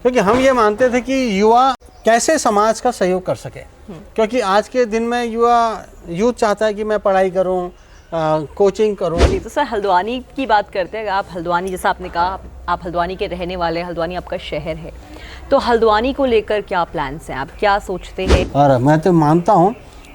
क्योंकि हम ये मानते थे कि युवा कैसे समाज का सहयोग कर सके, क्योंकि आज के दिन में यूथ चाहता है कि मैं पढ़ाई करूं, कोचिंग करूं। तो सर हल्द्वानी की बात करते हैं। आप हल्द्वानी, जैसा आपने कहा आप हल्द्वानी के रहने वाले, हल्द्वानी आपका शहर है, तो हल्द्वानी को लेकर क्या प्लान्स हैं, आप क्या सोचते हैं? और मैं तो मानता हूं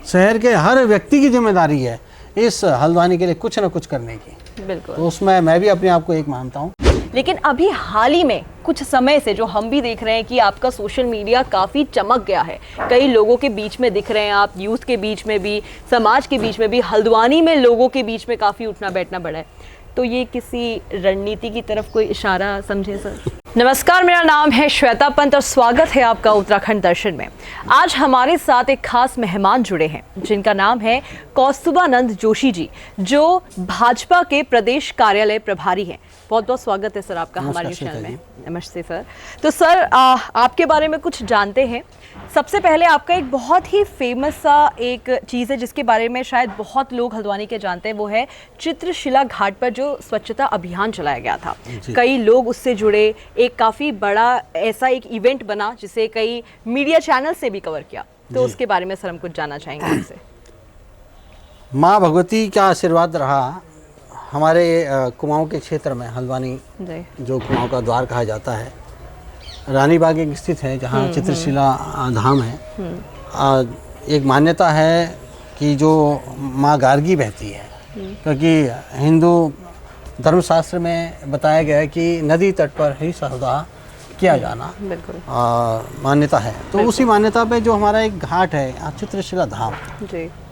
शहर के हर व्यक्ति की जिम्मेदारी है इस हल्द्वानी के लिए कुछ ना कुछ करने की। बिल्कुल। तो उसमें मैं भी अपने आप को एक मानता हूँ। लेकिन अभी हाल ही में कुछ समय से जो हम भी देख रहे हैं कि आपका सोशल मीडिया काफ़ी चमक गया है, कई लोगों के बीच में दिख रहे हैं आप, यूथ के बीच में भी, समाज के बीच में भी, हल्द्वानी में लोगों के बीच में काफ़ी उठना बैठना बढ़ा है। तो ये किसी रणनीति की तरफ कोई इशारा समझे सर? नमस्कार, मेरा नाम है श्वेता पंत और स्वागत है आपका उत्तराखंड दर्शन में। आज हमारे साथ एक खास मेहमान जुड़े हैं जिनका नाम है कौस्तुभानंद जोशी जी, जो भाजपा के प्रदेश कार्यालय प्रभारी हैं। बहुत बहुत स्वागत है सर आपका हमारे चैनल में। नमस्ते सर। तो सर आपके बारे में कुछ जानते हैं। सबसे पहले आपका एक बहुत ही फेमस सा एक चीज़ है जिसके बारे में शायद बहुत लोग हल्द्वानी के जानते हैं, वो है चित्रशिला घाट पर जो स्वच्छता अभियान चलाया गया था। कई लोग उससे जुड़े, एक काफ़ी बड़ा ऐसा एक इवेंट बना जिसे कई मीडिया चैनल से भी कवर किया। तो उसके बारे में सर हम कुछ जानना चाहेंगे आपसे। माँ भगवती का आशीर्वाद रहा हमारे कुमाऊं के क्षेत्र में। हल्द्वानी जो कुमाऊं का द्वार कहा जाता है, रानी बाग एक स्थित है जहाँ चित्रशिला धाम है। एक मान्यता है कि जो माँ गार्गी बहती है, क्योंकि हिंदू धर्मशास्त्र में बताया गया है कि नदी तट पर ही सर्वदा किया जाना मान्यता है। तो उसी मान्यता पे जो हमारा एक घाट है चित्रशिला धाम,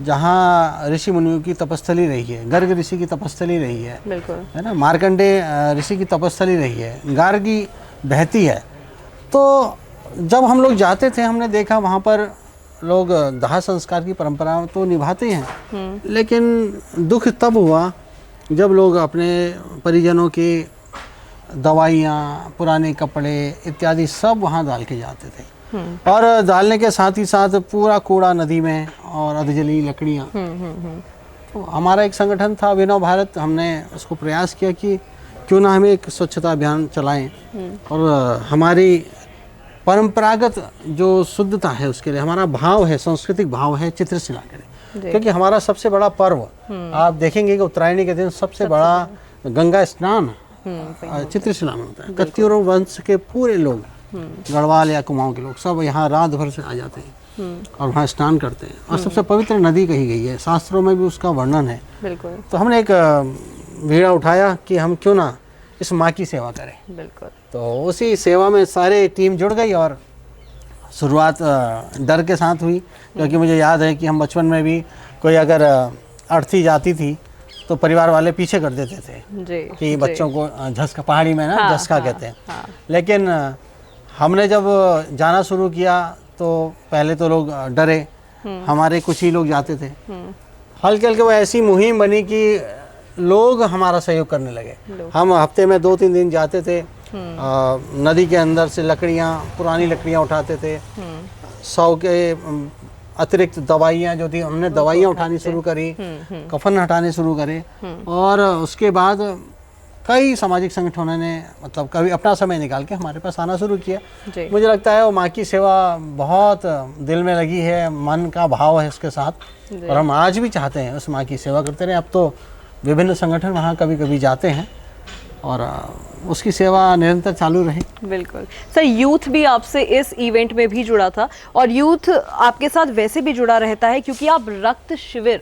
जहाँ ऋषि मुनियों की तपस्थली रही है, गर्ग ऋषि की तपस्थली रही है ना, मार्कंडेय ऋषि की तपस्थली रही है, गार्गी बहती है। तो जब हम लोग जाते थे हमने देखा वहाँ पर लोग दाह संस्कार की परंपरा तो निभाते हैं, लेकिन दुख तब हुआ जब लोग अपने परिजनों की दवाइयाँ, पुराने कपड़े इत्यादि सब वहाँ डाल के जाते थे। और डालने के साथ ही साथ पूरा कूड़ा नदी में और अधजली लकड़ियाँ। तो हमारा एक संगठन था अभिनव भारत, हमने उसको प्रयास किया कि क्यों ना हमें एक स्वच्छता अभियान चलाएं और हमारी परंपरागत जो शुद्धता है उसके लिए हमारा भाव है, सांस्कृतिक भाव है चित्रशिला के लिए। क्योंकि हमारा सबसे बड़ा पर्व आप देखेंगे कि उत्तरायणी के दिन सबसे बड़ा गंगा स्नान चित्रशिला में होता है। कत्यूरों वंश के पूरे लोग, गढ़वाल या कुमाऊं के लोग सब यहाँ रात भर से आ जाते हैं और वहाँ स्नान करते हैं। और सबसे पवित्र नदी कही गई है, शास्त्रों में भी उसका वर्णन है। तो हमने एक बीड़ा उठाया कि हम क्यों ना इस माँ की सेवा करें। तो उसी सेवा में सारे टीम जुड़ गई और शुरुआत डर के साथ हुई, क्योंकि मुझे याद है कि हम बचपन में भी कोई अगर अर्थी जाती थी तो परिवार वाले पीछे कर देते थे कि बच्चों को झसका, पहाड़ी में ना झसका कहते हैं। लेकिन हमने जब जाना शुरू किया तो पहले तो लोग डरे, हमारे कुछ ही लोग जाते थे। हल्के हल्के वो ऐसी मुहिम बनी कि लोग हमारा सहयोग करने लगे। हम हफ्ते में 2-3 दिन जाते थे, नदी के अंदर से लकड़ियाँ, पुरानी लकड़ियाँ उठाते थे। 100 के अतिरिक्त दवाइयाँ जो थी हमने दवाइयाँ उठानी शुरू करी, कफन हटाने शुरू करे। और उसके बाद कई सामाजिक संगठनों ने मतलब कभी अपना समय निकाल के हमारे पास आना शुरू किया। मुझे लगता है वो माँ की सेवा बहुत दिल में लगी है, मन का भाव है उसके साथ, और हम आज भी चाहते हैं उस माँ की सेवा करते रहे। अब तो विभिन्न संगठन वहाँ कभी कभी जाते हैं और उसकी सेवा निरंतर चालू रहे। बिल्कुल सर, यूथ भी आपसे इस इवेंट में भी जुड़ा था और यूथ आपके साथ वैसे भी जुड़ा रहता है क्योंकि आप रक्त शिविर,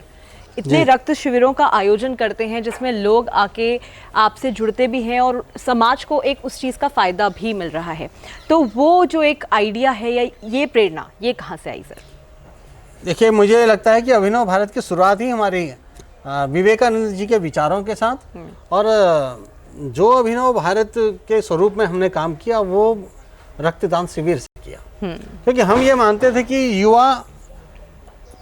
इतने रक्त शिविरों का आयोजन करते हैं जिसमें लोग आके आपसे जुड़ते भी हैं और समाज को एक उस चीज़ का फ़ायदा भी मिल रहा है। तो वो जो एक आइडिया है या ये प्रेरणा, ये कहाँ से आई सर? देखिए, मुझे लगता है कि अभिनव भारत की शुरुआत ही हमारी विवेकानंद जी के विचारों के साथ, और जो अभिनव भारत के स्वरूप में हमने काम किया वो रक्तदान शिविर से किया। क्योंकि हम ये मानते थे कि युवा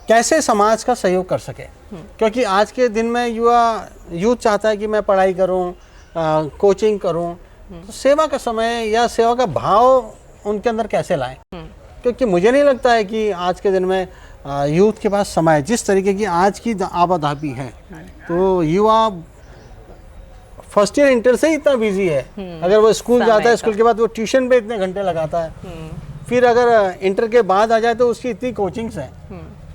कैसे समाज का सहयोग कर सके, क्योंकि आज के दिन में यूथ चाहता है कि मैं पढ़ाई करूं, कोचिंग करूं। तो सेवा का समय या सेवा का भाव उनके अंदर कैसे लाएं, क्योंकि मुझे नहीं लगता है कि आज के दिन में यूथ के पास समय, जिस तरीके की आज की आबादी है, तो युवा फर्स्ट ईयर इंटर से ही इतना बिजी है। अगर वो स्कूल जाता है, स्कूल के बाद वो ट्यूशन पे इतने घंटे लगाता है, फिर अगर इंटर के बाद आ जाए तो उसकी इतनी कोचिंग्स हैं।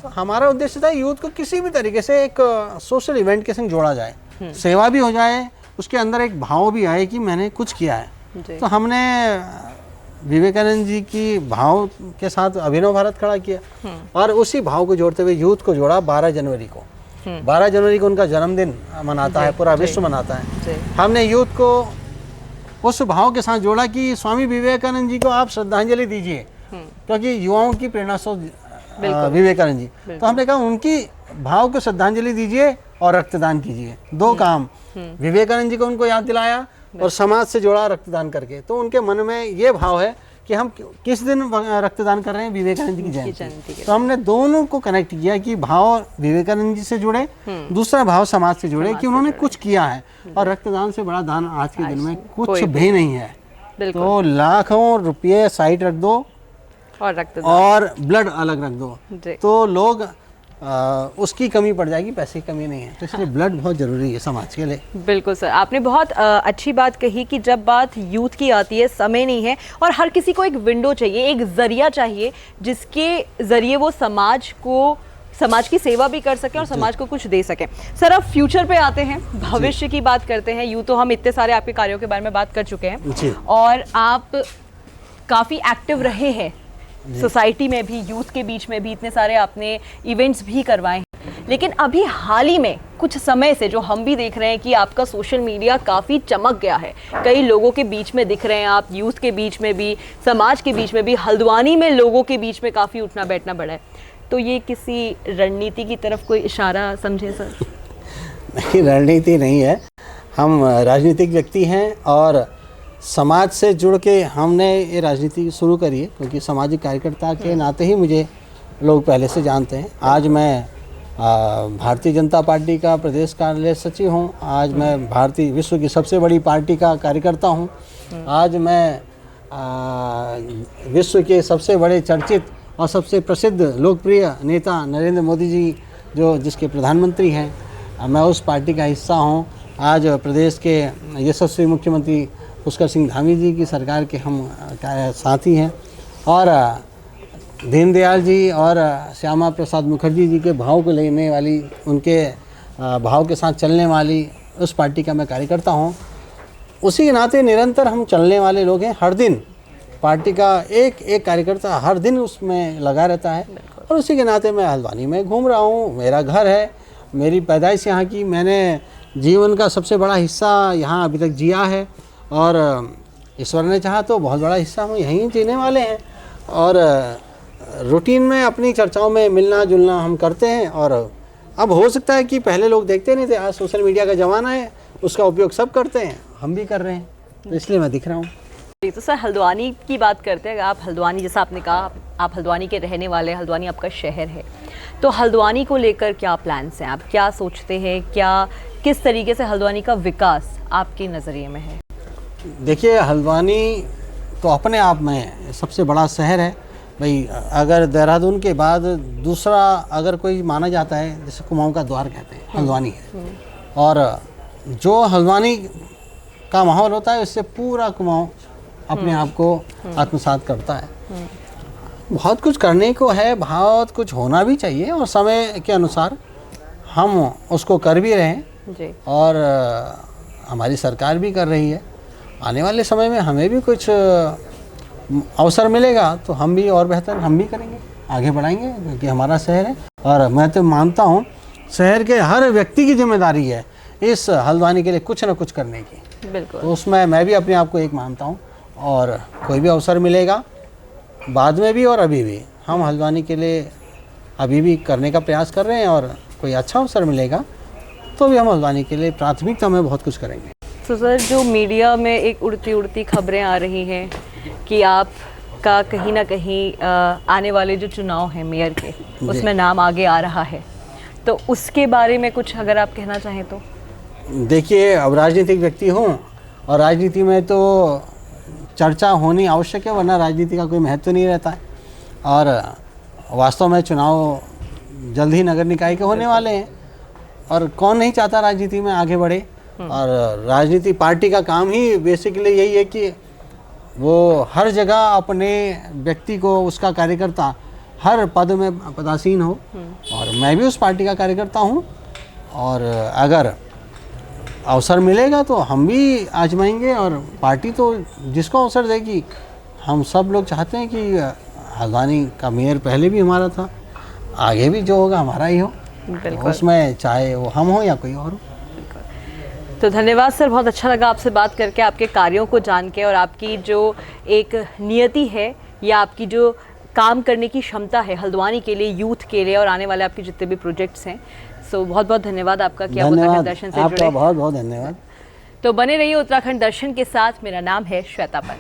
तो हमारा उद्देश्य था यूथ को किसी भी तरीके से एक सोशल इवेंट के संग जोड़ा जाए, सेवा भी हो जाए, उसके अंदर एक भाव भी आए कि मैंने कुछ किया है। तो हमने विवेकानंद जी की भाव के साथ अभिनव भारत खड़ा किया और उसी भाव को जोड़ते हुए यूथ को जोड़ा 12 जनवरी को। 12 जनवरी को उनका जन्मदिन मनाता है, पूरा विश्व मनाता है। हमने यूथ को उस भाव के साथ जोड़ा कि स्वामी विवेकानंद जी को आप श्रद्धांजलि दीजिए, क्योंकि युवाओं की प्रेरणा स्रोत विवेकानंद जी। तो हमने कहा उनकी भाव को श्रद्धांजलि दीजिए और रक्तदान कीजिए। दो काम, विवेकानंद जी को उनको याद दिलाया और समाज से जोड़ा रक्तदान करके। तो उनके मन में ये भाव है कि हम किस दिन रक्तदान कर रहे हैं, विवेकानंद जी की जयंती। तो हमने दोनों को कनेक्ट किया कि भाव विवेकानंद जी से जुड़े, दूसरा भाव समाज से जुड़े कि उन्होंने कुछ किया है। और रक्तदान से बड़ा दान आज के दिन में कुछ भी नहीं है। तो लाखों रुपये साइड रख दो और ब्लड अलग रख दो, तो लोग उसकी कमी पड़ जाएगी, पैसे की कमी नहीं है। तो इसलिए ब्लड बहुत ज़रूरी है समाज के लिए। बिल्कुल सर, आपने बहुत अच्छी बात कही कि जब बात यूथ की आती है, समय नहीं है और हर किसी को एक विंडो चाहिए, एक जरिया चाहिए जिसके ज़रिए वो समाज की सेवा भी कर सके और समाज को कुछ दे सके। सर अब फ्यूचर पे आते हैं, भविष्य की बात करते हैं। यूँ तो हम इतने सारे आपके कार्यों के बारे में बात कर चुके हैं और आप काफ़ी एक्टिव रहे हैं सोसाइटी में भी, यूथ के बीच में भी, इतने सारे आपने इवेंट्स भी करवाए हैं। लेकिन अभी हाल ही में कुछ समय से जो हम भी देख रहे हैं कि आपका सोशल मीडिया काफ़ी चमक गया है, कई लोगों के बीच में दिख रहे हैं आप, यूथ के बीच में भी, समाज के बीच में भी, हल्द्वानी में लोगों के बीच में काफ़ी उठना बैठना बढ़ा है। तो ये किसी रणनीति की तरफ कोई इशारा समझे सर? नहीं, रणनीति नहीं है। हम राजनीतिक व्यक्ति हैं और समाज से जुड़ के हमने ये राजनीति शुरू करी है, क्योंकि सामाजिक कार्यकर्ता के नाते ही मुझे लोग पहले से जानते हैं। आज मैं भारतीय जनता पार्टी का प्रदेश कार्यालय सचिव हूँ। आज मैं भारतीय विश्व की सबसे बड़ी पार्टी का कार्यकर्ता हूँ। आज मैं विश्व के सबसे बड़े चर्चित और सबसे प्रसिद्ध लोकप्रिय नेता नरेंद्र मोदी जी जिसके प्रधानमंत्री हैं, मैं उस पार्टी का हिस्सा हूँ। आज प्रदेश के यशस्वी मुख्यमंत्री पुष्कर सिंह धामी जी की सरकार के हम साथी हैं और दीनदयाल जी और श्यामा प्रसाद मुखर्जी जी के भाव को लेने वाली, उनके भाव के साथ चलने वाली उस पार्टी का मैं कार्यकर्ता हूँ। उसी के नाते निरंतर हम चलने वाले लोग हैं। हर दिन पार्टी का एक कार्यकर्ता हर दिन उसमें लगा रहता है और उसी के नाते मैं हल्द्वानी में घूम रहा हूँ। मेरा घर है, मेरी पैदाइश यहाँ की, मैंने जीवन का सबसे बड़ा हिस्सा यहाँ अभी तक जिया है और ईश्वर ने चाहा तो बहुत बड़ा हिस्सा हम यहीं जीने वाले हैं। और रूटीन में अपनी चर्चाओं में मिलना जुलना हम करते हैं। और अब हो सकता है कि पहले लोग देखते नहीं थे, आज सोशल मीडिया का ज़माना है, उसका उपयोग सब करते हैं, हम भी कर रहे हैं, तो इसलिए मैं दिख रहा हूँ। तो सर हल्द्वानी की बात करते हैं। आप हल्द्वानी, जैसा आपने कहा, आप हल्द्वानी के रहने वाले हैं, हल्द्वानी आपका शहर है, तो हल्द्वानी को लेकर क्या प्लान्स हैं? आप क्या सोचते हैं, किस तरीके से हल्द्वानी का विकास आपके नज़रिए में है? देखिए, हल्द्वानी तो अपने आप में सबसे बड़ा शहर है भाई। अगर देहरादून के बाद दूसरा अगर कोई माना जाता है, जैसे कुमाऊं का द्वार कहते हैं, हल्द्वानी है। और जो हल्द्वानी का माहौल होता है, इससे पूरा कुमाऊं अपने आप को आत्मसात करता है। बहुत कुछ करने को है, बहुत कुछ होना भी चाहिए और समय के अनुसार हम उसको कर भी रहे हैं और हमारी सरकार भी कर रही है। आने वाले समय में हमें भी कुछ अवसर मिलेगा तो हम भी और बेहतर हम भी करेंगे, आगे बढ़ाएंगे, क्योंकि हमारा शहर है। और मैं तो मानता हूँ शहर के हर व्यक्ति की जिम्मेदारी है इस हल्द्वानी के लिए कुछ न कुछ करने की। बिल्कुल। तो उसमें मैं भी अपने आप को एक मानता हूँ और कोई भी अवसर मिलेगा बाद में भी और अभी भी हम हल्द्वानी के लिए अभी भी करने का प्रयास कर रहे हैं और कोई अच्छा अवसर मिलेगा तो भी हम हल्द्वानी के लिए प्राथमिकता में बहुत कुछ करेंगे। तो सर, जो मीडिया में एक उड़ती खबरें आ रही हैं कि आपका कहीं ना कहीं आने वाले जो चुनाव हैं मेयर के, उसमें नाम आगे आ रहा है, तो उसके बारे में कुछ अगर आप कहना चाहें तो? देखिए, अब राजनीतिक व्यक्ति हूँ और राजनीति में तो चर्चा होनी आवश्यक है, वरना राजनीति का कोई महत्व नहीं रहता है। और वास्तव में चुनाव जल्द ही नगर निकाय के होने वाले हैं और कौन नहीं चाहता राजनीति में आगे बढ़े। और राजनीति पार्टी का काम ही बेसिकली यही है कि वो हर जगह अपने व्यक्ति को, उसका कार्यकर्ता हर पद में पदासीन हो। और मैं भी उस पार्टी का कार्यकर्ता हूँ, और अगर अवसर मिलेगा तो हम भी आजमाएंगे, और पार्टी तो जिसको अवसर देगी। हम सब लोग चाहते हैं कि हल्द्वानी का मेयर पहले भी हमारा था, आगे भी जो होगा हमारा ही हो, उसमें चाहे वो हम हो या कोई और हो। तो धन्यवाद सर, बहुत अच्छा लगा आपसे बात करके, आपके कार्यों को जान के, और आपकी जो एक नियति है या आपकी जो काम करने की क्षमता है हल्द्वानी के लिए, यूथ के लिए, और आने वाले आपके जितने भी प्रोजेक्ट्स हैं। सो बहुत बहुत धन्यवाद आपका कि आप उत्तराखंड दर्शन से जुड़े। आपका बहुत बहुत धन्यवाद। तो बने रहिए उत्तराखंड दर्शन के साथ। मेरा नाम है श्वेता पन।